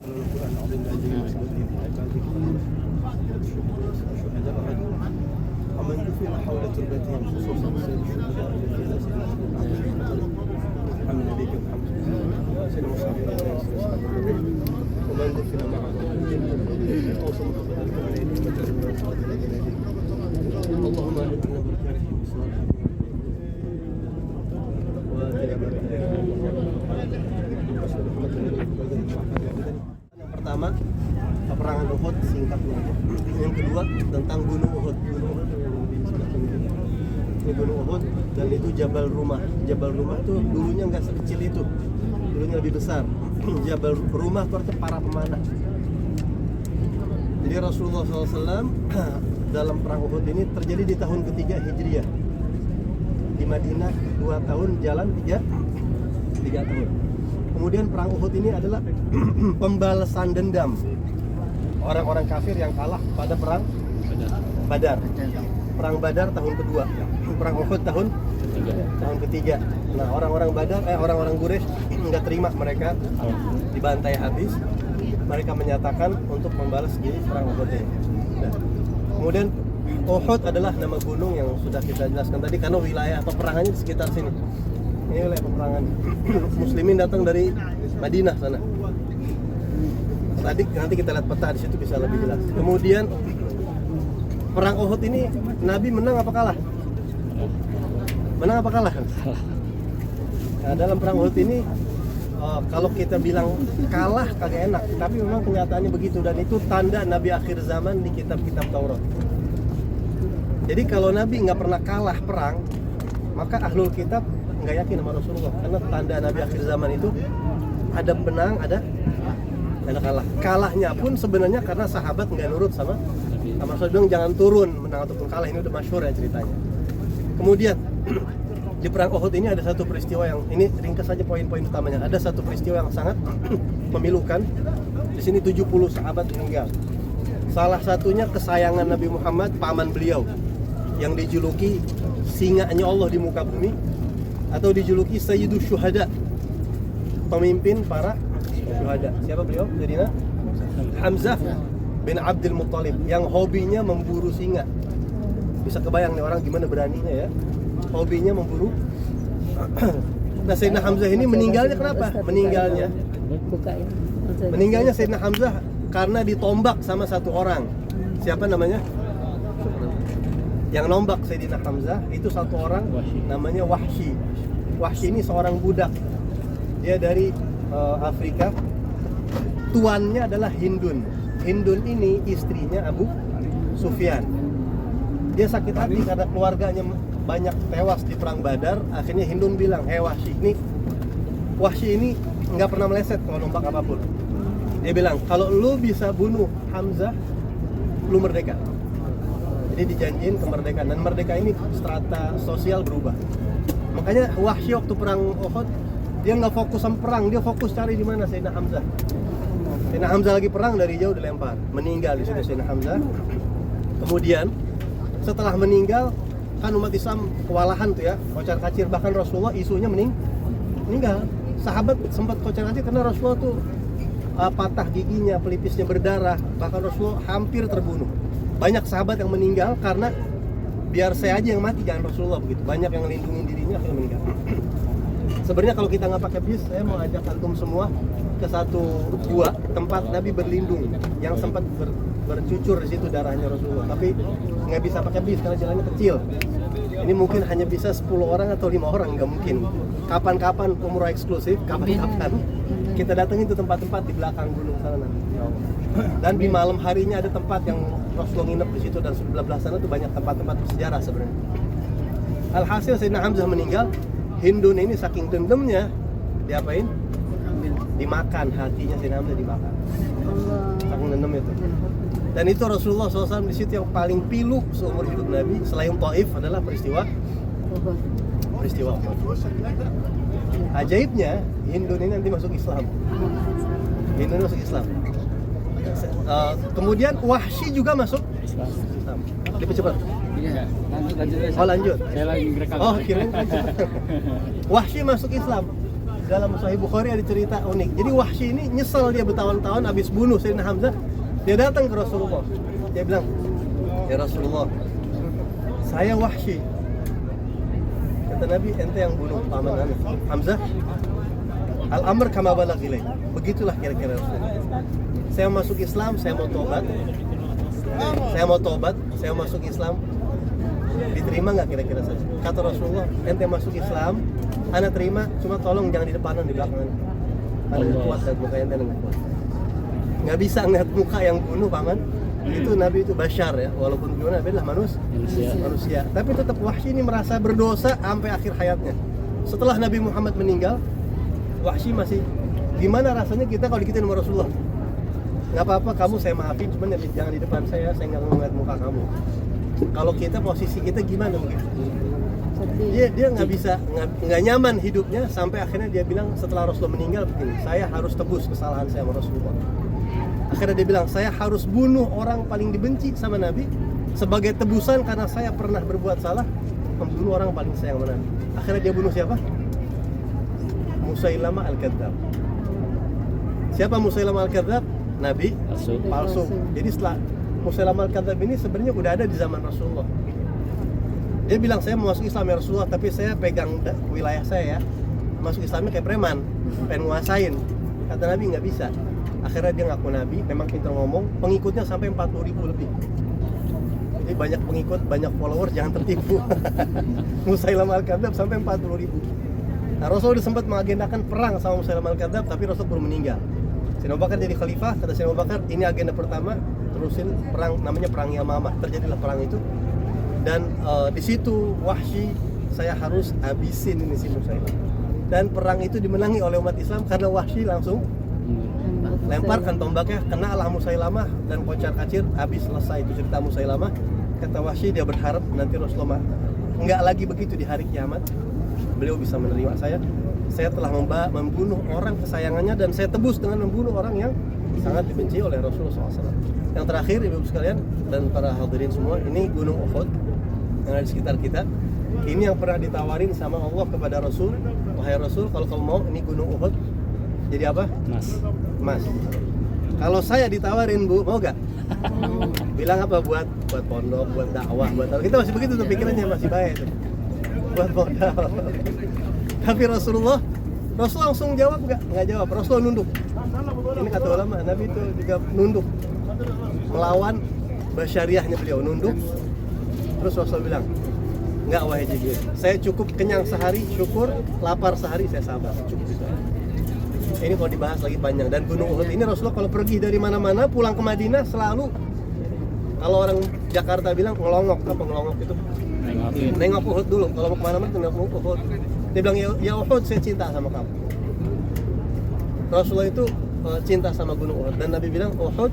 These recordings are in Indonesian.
القرآن العظيم لأجل مسألة عبادك الشهداء ومن دفن حول تربتهم خصوصا سيد الشهداء الذين محمد نبيك محمد سيد مصعب ومن دفن معه أوصل ذلك إليه اللهم أعنا بركاته وصلاته Yang pertama, peperangan Uhud singkatnya. Yang kedua tentang Gunung Uhud. Ini Gunung Uhud dan itu Jabal Rumah. Jabal Rumah itu dulunya nggak sekecil itu, dulunya lebih besar. Jabal Rumah itu artinya para pemanah. Jadi Rasulullah SAW dalam perang Uhud ini terjadi di tahun ketiga Hijriah. Di Madinah 2 tahun, jalan 3 tahun. Kemudian perang Uhud ini adalah pembalasan dendam orang-orang kafir yang kalah pada perang Badar. Perang Badar tahun kedua, perang Uhud tahun ketiga. Nah, orang-orang Badar, orang-orang Quraisy nggak terima mereka dibantai habis. Mereka menyatakan untuk membalas di perang Uhud ini. Nah, kemudian Uhud adalah nama gunung yang sudah kita jelaskan tadi karena wilayah peperangannya di sekitar sini. Ini wilayah peperangan. Muslimin datang dari Madinah sana. Nanti kita lihat peta di situ bisa lebih jelas. Kemudian perang Uhud ini Nabi menang apa kalah? Menang apa kalah? Nah, dalam perang Uhud ini kalau kita bilang kalah kagak enak, tapi memang kenyataannya begitu dan itu tanda Nabi akhir zaman di kitab-kitab Taurat. Jadi kalau Nabi nggak pernah kalah perang, maka ahlul kitab nggak yakin sama Rasulullah karena tanda Nabi akhir zaman itu ada menang, ada kalah. Kalahnya pun sebenarnya karena sahabat nggak nurut sama Rasulullah, bilang jangan turun, menang ataupun kalah, ini udah masyhur ya ceritanya. Kemudian di perang Uhud ini ada satu peristiwa yang ini ringkas saja poin-poin utamanya. Ada satu peristiwa yang sangat memilukan. Di sini 70 sahabat meninggal. Salah satunya kesayangan Nabi Muhammad, paman beliau yang dijuluki singanya Allah di muka bumi atau dijuluki Sayyidus Syuhada, pemimpin para syuhada. Siapa beliau? Sayyidina Hamzah bin Abdul Muttalib yang hobinya memburu singa. Bisa kebayang nih orang gimana beraninya ya, hobinya memburu. Nah, Sayyidina Hamzah ini meninggalnya kenapa? Meninggalnya Sayyidina Hamzah karena ditombak sama satu orang. Siapa namanya? Yang nombak Sayyidina Hamzah itu satu orang namanya Wahsy. Wahsy ini seorang budak. Dia dari Afrika. Tuannya adalah Hindun. Hindun ini istrinya Abu Sufyan. Dia sakit hati karena keluarganya banyak tewas di perang Badar. Akhirnya Hindun bilang, Wahsy ini nggak pernah meleset kalau nombak apapun. Dia bilang, kalau lu bisa bunuh Hamzah, lu merdeka. Jadi dijanjiin kemerdekaan, dan merdeka ini strata sosial berubah. Makanya Wahsy waktu perang Uhud dia nggak fokus sama perang, dia fokus cari di mana Sayyidina Hamzah. Sayyidina Hamzah lagi perang, dari jauh dilempar, meninggal di situ Sayyidina Hamzah. Kemudian setelah meninggal kan umat Islam kewalahan tuh ya, kocar kacir, bahkan Rasulullah isunya meninggal. Sahabat sempat kocar kacir karena Rasulullah tuh patah giginya, pelipisnya berdarah, bahkan Rasulullah hampir terbunuh. Banyak sahabat yang meninggal karena biar saya aja yang mati, jangan Rasulullah begitu. Banyak yang ngelindungin dirinya akhirnya meninggal. Sebenarnya kalau kita nggak pakai bis, saya mau ajak antum semua ke satu gua tempat Nabi berlindung yang sempat bercucur di situ darahnya Rasulullah. Tapi nggak bisa pakai bis karena jalannya kecil. Ini mungkin hanya bisa 10 orang atau 5 orang, nggak mungkin. Kapan-kapan umroh eksklusif, kapan-kapan kita datengin itu tempat-tempat di belakang gunung sana nanti. Dan di malam harinya ada tempat yang Rasulullah nginep di situ, dan sebelah sana tuh banyak tempat-tempat bersejarah sebenarnya. Alhasil Sayyidina Hamzah meninggal. Hindun ini saking dendamnya diapain? Dimakan, hatinya Sayyidina Hamzah dimakan. Saking dendam itu. Dan itu Rasulullah SAW di situ yang paling pilu seumur hidup Nabi selain Taif adalah peristiwa. Ajaibnya Hindun ini nanti masuk Islam. Hindun masuk Islam. Kemudian Wahsy juga masuk Islam. Cepat. Iya, lanjut. Oh lanjut. Saya lagi ngerekam. Oh kirain. Wahsy masuk Islam. dalam Sahih Bukhari ada cerita unik. Jadi Wahsy ini nyesel, dia bertahun-tahun habis bunuh Sayyidina Hamzah. Dia datang ke Rasulullah. Dia bilang, "Ya Rasulullah, saya Wahsy." Kata Nabi, "Ente yang bunuh paman Hamzah?" Al-amr kama balagh ilai. Begitulah kira-kira Rasulullah. Saya masuk Islam, saya mau tobat. Saya masuk Islam. Diterima nggak kira-kira saja? Kata Rasulullah, ente masuk Islam, ana terima, cuma tolong jangan di depanan, di belakang. Ana nggak kuat dan muka ente nggak kuat. Nggak bisa ngeliat muka yang bunuh paman. Itu Nabi itu bashar ya, walaupun gimana Nabi adalah manusia. Tapi tetap Wahsy ini merasa berdosa sampai akhir hayatnya. Setelah Nabi Muhammad meninggal, Wahsy masih gimana rasanya kita kalau dikitin sama Rasulullah? Nggak apa-apa, kamu saya maafin, cuman jangan di depan saya nggak ngeliat muka kamu. Kalau kita posisi kita gimana mungkin? Dia nggak bisa, nggak nyaman hidupnya sampai akhirnya dia bilang setelah Rasulullah meninggal begini, saya harus tebus kesalahan saya sama Rasulullah. Akhirnya dia bilang, saya harus bunuh orang paling dibenci sama Nabi sebagai tebusan karena saya pernah berbuat salah membunuh orang paling sayang sama Nabi. Akhirnya dia bunuh siapa? Musailamah Al-Kadzdzab. Siapa Musailamah Al-Kadzdzab? Nabi palsu. Jadi setelah Musailamah Al-Kadzdzab ini sebenarnya udah ada di zaman Rasulullah. Dia bilang, saya mau masuk Islam ya Rasulullah, tapi saya pegang wilayah saya ya. Masuk Islamnya kayak preman, pengen nguasain. Kata Nabi nggak bisa. Akhirnya dia ngaku Nabi, memang pintar ngomong, pengikutnya sampai 40.000 lebih. Jadi banyak pengikut, banyak follower, jangan tertipu. Musailamah Al-Kadzdzab sampai 40.000. Nah, Rasul sempat mengagendakan perang sama Musailamah Al-Kadzdzab, tapi Rasul belum meninggal. Sayyidina Abu Bakar jadi khalifah, kata Sayyidina Abu Bakar, ini agenda pertama, terusin perang namanya perang Yamamah. Terjadilah perang itu. Dan di situ Wahsy, saya harus habisin ini si Musailamah. Dan perang itu dimenangi oleh umat Islam karena Wahsy langsung lemparkan tombaknya, kena lah Musailamah dan kocar-kacir, habis selesai itu cerita Musailamah. Kata Wahsy, dia berharap nanti Rasulullah enggak lagi begitu di hari kiamat. Beliau bisa menerima saya telah membunuh orang kesayangannya dan saya tebus dengan membunuh orang yang sangat dibenci oleh Rasulullah SAW. Yang terakhir ibu sekalian dan para hadirin semua, ini Gunung Uhud yang ada di sekitar kita. Ini yang pernah ditawarin sama Allah kepada Rasul, wahai Rasul, kalau kamu mau ini Gunung Uhud jadi apa? Mas. Kalau saya ditawarin, Bu, mau gak? Bilang apa? Buat pondok, buat dakwah, buat apa? Kita masih begitu tuh pikirannya, masih baik tuh. Buat modal. Tapi Rasul langsung jawab nggak jawab. Rasul nunduk. Ini kata ulama, Nabi itu juga nunduk melawan basyariahnya, beliau nunduk. Terus Rasul bilang, nggak wahai Jibril, saya cukup kenyang sehari syukur, lapar sehari saya sabar, cukup itu. Ini kalau dibahas lagi panjang. Dan Gunung Uhud ini Rasulullah kalau pergi dari mana-mana pulang ke Madinah selalu, kalau orang Jakarta bilang ngelongok, apa ngelongok itu? Nengok Uhud dulu. Kalau mau kemana-mana tuh nengok Uhud. Dia bilang, ya Uhud, saya cinta sama kamu. Rasulullah itu cinta sama Gunung Uhud. Dan Nabi bilang, Uhud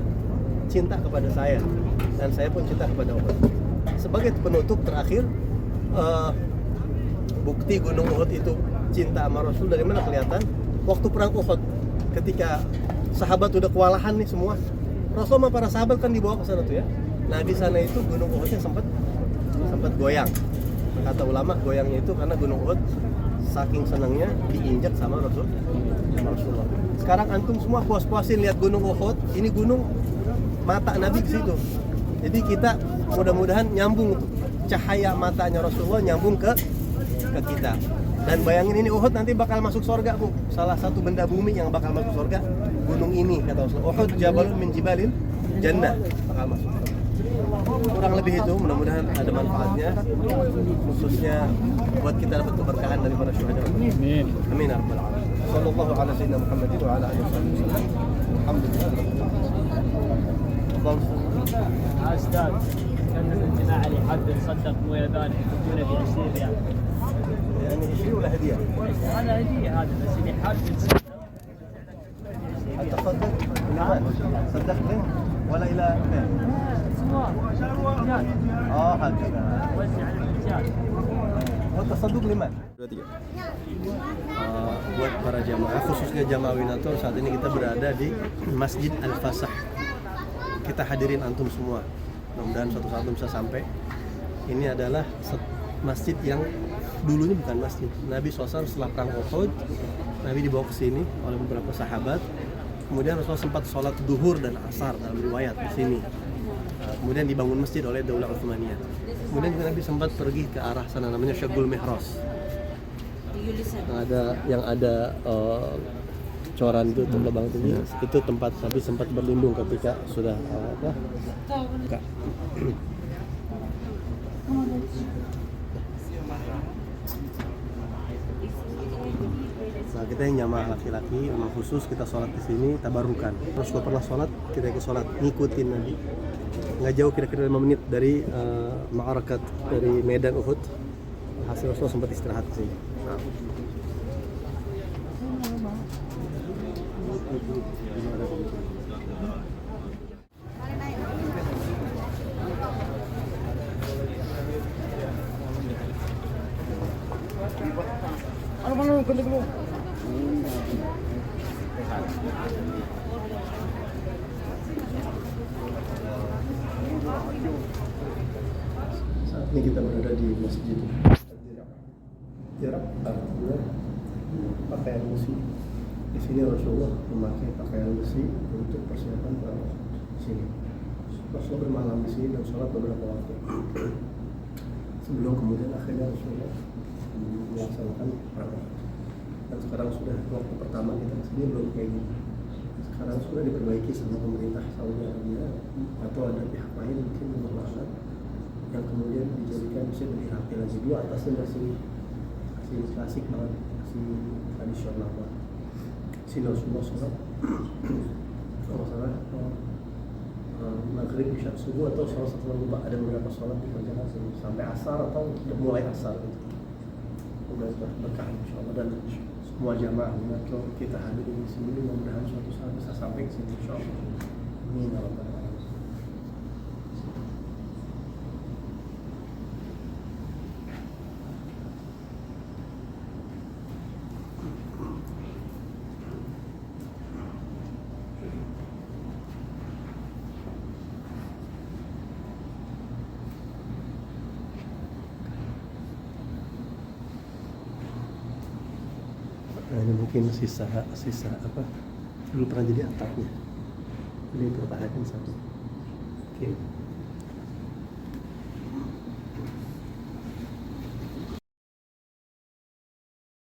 cinta kepada saya. Dan saya pun cinta kepada Uhud. Sebagai penutup terakhir, bukti Gunung Uhud itu cinta sama Rasul dari mana kelihatan? Waktu perang Uhud, ketika sahabat udah kewalahan nih semua, Rasul sama para sahabat kan dibawa ke sana tuh ya. Nah di sana itu Gunung Uhudnya sempat goyang. Kata ulama goyangnya itu karena Gunung Uhud saking senangnya diinjak sama Rasulullah. Sekarang antum semua puas-puasin lihat Gunung Uhud. Ini gunung mata Nabi ke situ. Jadi kita mudah-mudahan nyambung tuh, cahaya matanya Rasulullah nyambung ke kita. Dan bayangin ini Uhud nanti bakal masuk surga, Bu. Salah satu benda bumi yang bakal masuk surga gunung ini, kata Rasulullah. Uhud jabalun min jibalil jannah, bakal masuk. Kurang lebih itu, mudah-mudahan ada manfaatnya, khususnya buat kita dapat keberkahan dari para syuhada. Amin. Amin ya rabbal alamin. Sallallahu ala sayyidina Muhammadin wa ala alihi wasallam. Alhamdulillah. أستاذ كان الجماعة اللي حد يصدق مو ياباني يحطونه ب 20 ريال. يعني 20 ولا هدية؟ هذا هدية هذا بس اللي حد يصدق. التصدق لمن؟ صدق من؟ ولا إلى فين؟ هكذا. وزع على الرجال. والتصدق لمن؟ Buat para jamaah, khususnya jamaah Winator, saat ini kita berada di Masjid Al-Fasah. Kita hadirin antum semua, mudah-mudahan suatu saat bisa sampai. Ini adalah masjid yang dulunya bukan masjid. Nabi SAW setelah perang Uhud Nabi dibawa ke sini oleh beberapa sahabat. Kemudian Rasulullah sempat sholat duhur dan asar dalam riwayat di sini. Kemudian dibangun masjid oleh Daulah Utsmaniyah. Kemudian juga Nabi sempat pergi ke arah sana, namanya Syagul Mihras. Yang ada coran itu lubang tinggi. Itu tempat Nabi sempat berlindung ketika sudah buka. Nah, kita yang jamaah laki-laki memang khusus kita sholat di sini tabarukan. Terus kalau pernah sholat kita ikut sholat ngikutin Nabi. Nggak jauh kira-kira 5 menit dari ma'arakat dari medan Uhud. Hasil Rasulullah sempat istirahat di sini. Nah. Saat ini kita berada di Masjid Jarak artinya pakaian besi. Di sini Rasulullah memakai pakaian besi untuk persiapan berangkat di sini. Rasulullah bermalam di sini dan sholat beberapa waktu. Sebelum kemudian akhirnya Rasulullah melaksanakan perang. Dan sekarang sudah waktu pertama kita kesini belum kayak gini. Sekarang sudah diperbaiki sama pemerintah Saudi Arabia atau ada pihak lain mungkin bermaksud yang kemudian dijadikan bisa lebih rapi lagi. Dua atasnya masih klasik banget, masih tradisional banget. Sini Rasulullah sholat kalau salah maghrib, isya, subuh atau sholat setelah lupa, ada beberapa sholat dikerjakan sampai asar atau mulai asar gitu. Semoga berkah insyaallah dan semua jamaah kalau kita hadir di sini mudah-mudahan suatu saat bisa sampai ke sini insyaallah. Amin ya rabbal alamin. Nah, ini mungkin sisa apa dulu pernah jadi atapnya, ini pertahanan satu. Oke.